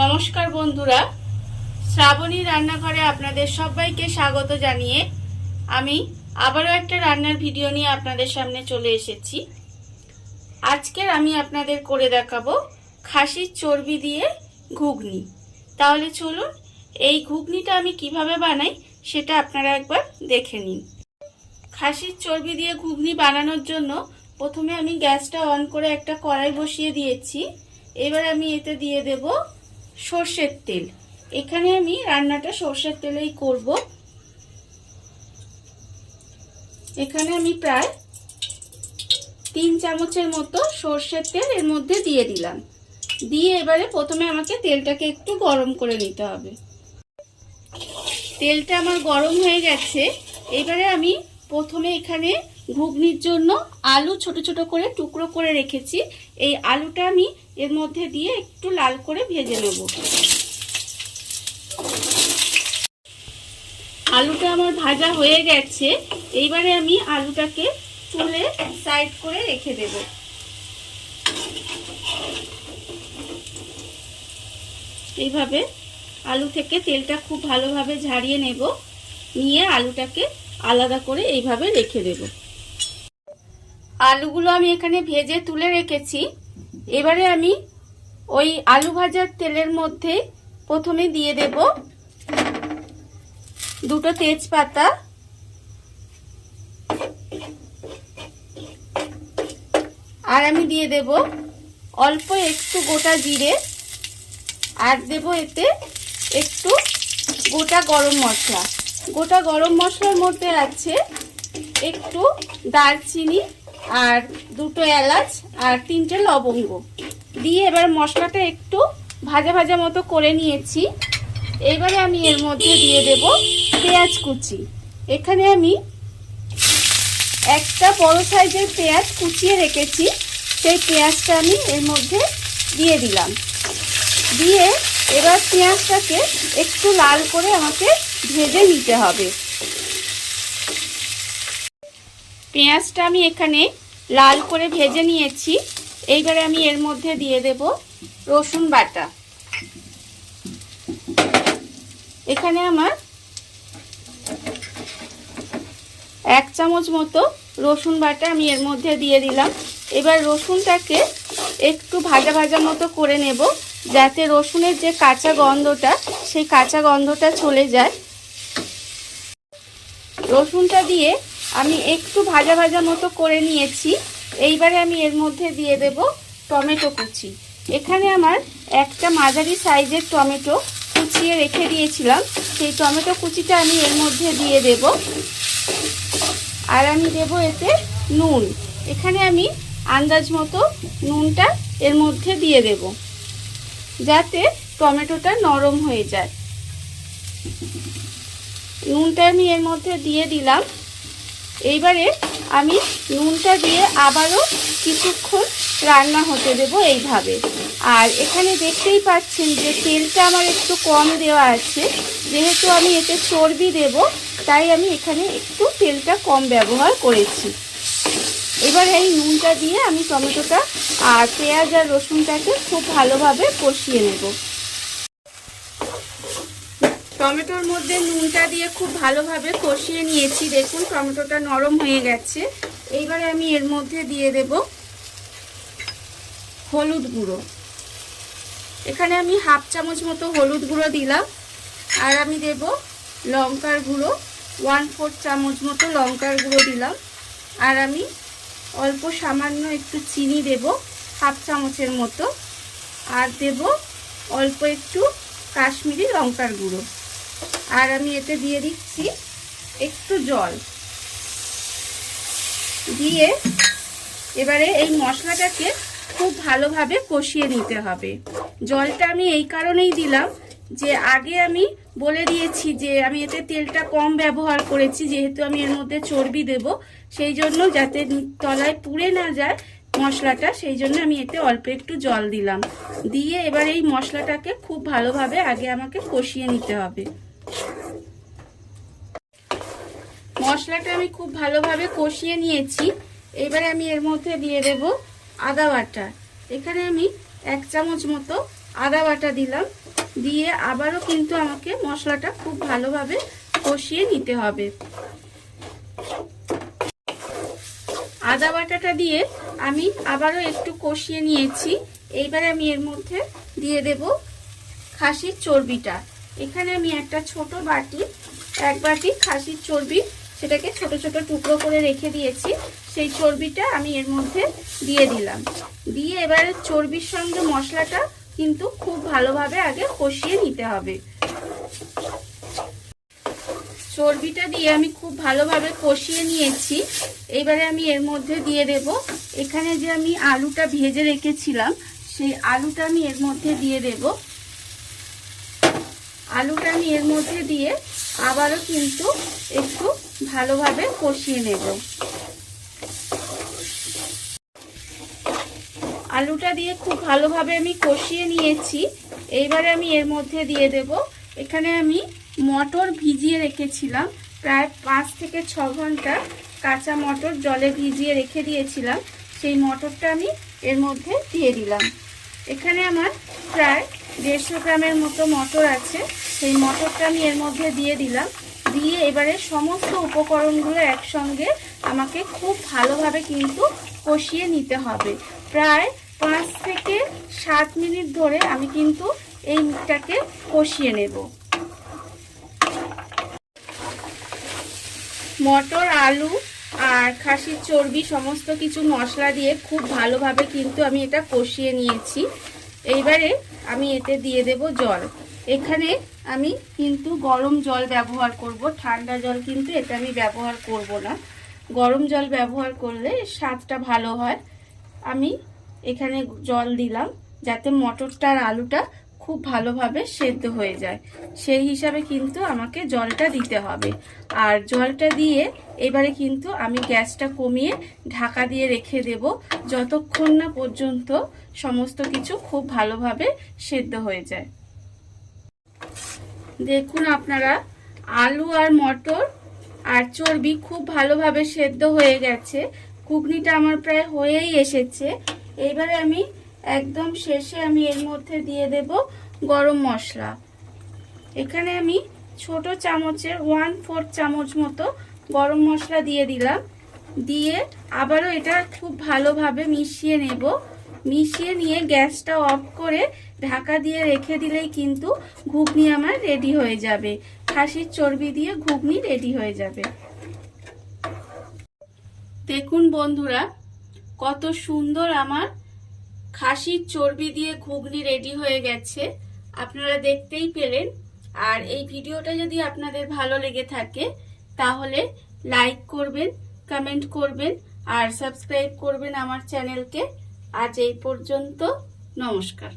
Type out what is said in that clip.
নমস্কার বন্ধুরা, শ্রাবণী রান্নাঘরে আপনাদের সবাইকে স্বাগত জানিয়ে আমি আবারও একটা রান্নার ভিডিও নিয়ে আপনাদের সামনে চলে এসেছি। আজকের আমি আপনাদের করে দেখাবো খাসির চর্বি দিয়ে ঘুগনি। তাহলে চলুন এই ঘুগনিটা আমি কিভাবে বানাই সেটা আপনারা একবার দেখে নিন। খাসির চর্বি দিয়ে ঘুগনি বানানোর জন্য প্রথমে আমি গ্যাসটা অন করে একটা কড়াই বসিয়ে দিয়েছি। এবার আমি এতে দিয়ে দেব সর্ষের তেল। এখানে আমি রান্নাটা সর্ষের তেলেই করব। এখানে আমি প্রায় 3 চামচের মতো সর্ষের তেল এর মধ্যে দিয়ে দিলাম। দিয়ে এবারে প্রথমে আমাকে তেলটাকে একটু গরম করে নিতে হবে। তেলটা আমার গরম হয়ে গেছে। এবারে আমি প্রথমে এখানে ঘুগনির জন্য আলু ছোট ছোট করে টুকরো করে রেখেছি। এই আলুটা আমি এর মধ্যে দিয়ে একটু লাল করে ভেজে নেব। আলুটা আমার ভাজা হয়ে গেছে। এইবারে আমি আলুটাকে তুলে সাইড করে রেখে দেব। এইভাবে আলু থেকে তেলটা খুব ভালোভাবে ঝাড়িয়ে নেব। নিয়ে আলুটাকে আলাদা করে এইভাবে রেখে দেব। আলুগুলো আমি এখানে ভেজে তুলে রেখেছি। এবারে আমি ওই আলু ভাজার তেলের মধ্যে প্রথমে দিয়ে দেব 2টো তেজপাতা, আর আমি দিয়ে দেব অল্প একটু গোটা জিরে, আর দেব এতে একটু গোটা গরম মশলা। গোটা গরম মশলার মধ্যে আছে একটু দারচিনি, আর 2টো এলাচ, আর 3টে লবঙ্গ দিয়ে এবার মশলাটা একটু ভাজা ভাজা মতো করে নিয়েছি। এবারে আমি এর মধ্যে দিয়ে দেব পেঁয়াজ কুচি। এখানে আমি একটা বড় সাইজের পেঁয়াজ কুচিয়ে রেখেছি। সেই পেঁয়াজটা আমি এর মধ্যে দিয়ে দিলাম। দিয়ে এবার পেঁয়াজটাকে একটু লাল করে আমাকে ভেজে নিতে হবে। পেঁয়াজটা আমি এখানে লাল করে ভেজে নিয়েছি। এইবারে আমি এর মধ্যে দিয়ে দেব রসুন বাটা। এখানে আমার 1 চামচ মতো রসুন বাটা আমি এর মধ্যে দিয়ে দিলাম। এবার রসুনটাকে একটু ভাজা ভাজা মতো করে নেব, যাতে রসুনের যে কাঁচা গন্ধটা সেই কাঁচা গন্ধটা চলে যায়। রসুনটা দিয়ে আমি একটু ভাজা ভাজা মতো করে নিয়েছি। এইবারে আমি এর মধ্যে দিয়ে দেব টমেটো কুচি। এখানে আমার একটা মাঝারি সাইজের টমেটো কুচিয়ে রেখে দিয়েছিলাম। সেই টমেটো কুচিটা আমি এর মধ্যে দিয়ে দেব। আর আমি দেব এতে নুন। এখানে আমি আন্দাজ মতো নুনটা এর মধ্যে দিয়ে দেব, যাতে টমেটোটা নরম হয়ে যায়। নুনটা আমি এর মধ্যে দিয়ে দিলাম। এইবারে আমি নুনটা দিয়ে আবারও কিছুক্ষণ রান্না হতে দেব এইভাবে। আর এখানে দেখতেই পাচ্ছেন যে তেলটা আমার একটু কম দেওয়া আছে। যেহেতু আমি এতে চর্বি দেব, তাই আমি এখানে একটু তেলটা কম ব্যবহার করেছি। এবার এই নুনটা দিয়ে আমি টমেটোটা আর পেঁয়াজ আর রসুনটাকে খুব ভালোভাবে কষিয়ে নেব। টমেটোর মধ্যে নুনটা দিয়ে খুব ভালোভাবে কষিয়ে নিয়েছি। দেখুন টমেটোটা নরম হয়ে গেছে। এইবারে আমি এর মধ্যে দিয়ে দেব হলুদ গুঁড়ো। এখানে আমি 1/2 চামচ মতো হলুদ গুঁড়ো দিলাম। আর আমি দেব লঙ্কার গুঁড়ো 1/4 চামচ মতো লঙ্কার গুঁড়ো দিলাম। আর আমি অল্প সামান্য একটু চিনি দেব 1/2 চামচের মতো। আর দেব অল্প একটু কাশ্মীরি লঙ্কার গুঁড়ো। আর আমি এতে দিয়ে দিচ্ছি একটু জল। দিয়ে এবারে এই মশলাটাকে খুব ভালোভাবে কষিয়ে নিতে হবে। জলটা আমি এই কারণেই দিলাম যে আগে আমি বলে দিয়েছি যে আমি এতে তেলটা কম ব্যবহার করেছি, যেহেতু আমি এর মধ্যে চর্বি দেব। সেই জন্য যাতে তলায় পুড়ে না যায় মশলাটা, সেই জন্য আমি এতে অল্প একটু জল দিলাম। দিয়ে এবার এই মশলাটাকে খুব ভালোভাবে আগে আমাকে কষিয়ে নিতে হবে। মশলাটা আমি খুব ভালোভাবে কষিয়ে নিয়েছি। এবারে আমি এর মধ্যে দিয়ে দেব আদা বাটা। এখানে আমি 1 চামচ মতো আদা বাটা দিলাম। দিয়ে আবারও কিন্তু আমাকে মশলাটা খুব ভালোভাবে কষিয়ে নিতে হবে। আদা বাটাটা দিয়ে আমি আবারও একটু কষিয়ে নিয়েছি। এইবারে আমি এর মধ্যে দিয়ে দেব খাসির চর্বিটা। এখানে আমি একটা ছোট বাটি, 1 বাটি খাসির চর্বি, সেটাকে ছোট ছোট টুকরো করে রেখে দিয়েছি, সেই চর্বিটা আমি এর মধ্যে দিয়ে দিলাম। দিয়ে এবারে চর্বির সঙ্গে মশলাটা কিন্তু খুব ভালোভাবে আগে কষিয়ে নিতে হবে। চর্বিটা দিয়ে আমি খুব ভালোভাবে কষিয়ে নিয়েছি। এবারে আমি এর মধ্যে দিয়ে দেব এখানে যে আমি আলুটা ভেজে রেখেছিলাম, সেই আলুটা আমি এর মধ্যে দিয়ে দেব। আলুটা আমি এর মধ্যে দিয়ে আবারও কিন্তু একটু ভালোভাবে কষিয়ে নেব। আলুটা দিয়ে খুব ভালোভাবে আমি কষিয়ে নিয়েছি। এইবারে আমি এর মধ্যে দিয়ে দেব, এখানে আমি মটর ভিজিয়ে রেখেছিলাম, প্রায় 5 থেকে 6 ঘন্টা কাঁচা মটর জলে ভিজিয়ে রেখে দিয়েছিলাম, সেই মটরটা আমি এর মধ্যে দিয়ে দিলাম। এখানে আমার প্রায় 150 গ্রামের মতো মটর আছে, সেই মটরটা আমি এর মধ্যে দিয়ে দিলাম। দিয়ে এবারে সমস্ত উপকরণগুলো একসঙ্গে আমাকে খুব ভালোভাবে কিন্তু কষিয়ে নিতে হবে। প্রায় 5 থেকে 7 মিনিট ধরে আমি কিন্তু এইটাকে কষিয়ে নেব। মটর, আলু আর খাসির চর্বি সমস্ত কিছু মশলা দিয়ে খুব ভালোভাবে কিন্তু আমি এটা কষিয়ে নিয়েছি। এইবারে আমি এতে দিয়ে দেব জল। এখানে আমি কিন্তু গরম জল ব্যবহার করব, ঠান্ডা জল কিন্তু এটা আমি ব্যবহার করব না। গরম জল ব্যবহার করলে স্বাদটা ভালো হয়। আমি এখানে জল দিলাম যাতে মটরটা আর আলুটা খুব ভালোভাবে সেদ্ধ হয়ে যায়, সেই হিসাবে কিন্তু আমাকে জলটা দিতে হবে। আর জলটা দিয়ে এবারে কিন্তু আমি গ্যাসটা কমিয়ে ঢাকা দিয়ে রেখে দেব, যতক্ষণ না পর্যন্ত সমস্ত কিছু খুব ভালোভাবে সেদ্ধ হয়ে যায়। দেখুন আপনারা, আলু আর মটর আর চর্বি খুব ভালোভাবে সেদ্ধ হয়ে গেছে। ঘুগনিটা আমার প্রায় হয়েই এসেছে। এইবারে আমি একদম শেষে আমি এর মধ্যে দিয়ে দেব গরম মশলা। এখানে আমি ছোট চামচের 1/4 চামচ মতো গরম মশলা দিয়ে দিলাম। দিয়ে আবারও এটা খুব ভালোভাবে মিশিয়ে নেব। মিশিয়ে নিয়ে গ্যাসটা অফ করে ঢাকা দিয়ে রেখে দিলেই কিন্তু ঘুগনি আমার রেডি হয়ে যাবে। খাসির চর্বি দিয়ে ঘুগনি রেডি হয়ে যাবে। দেখুন বন্ধুরা, কত সুন্দর আমার খাসির চর্বি দিয়ে ঘুগনি রেডি হয়ে গেছে, আপনারা দেখতেই পেলেন। আর এই ভিডিওটা যদি আপনাদের ভালো লেগে থাকে তাহলে লাইক করবেন, কমেন্ট করবেন আর সাবস্ক্রাইব করবেন আমার চ্যানেলকে। আজ এই পর্যন্ত, নমস্কার।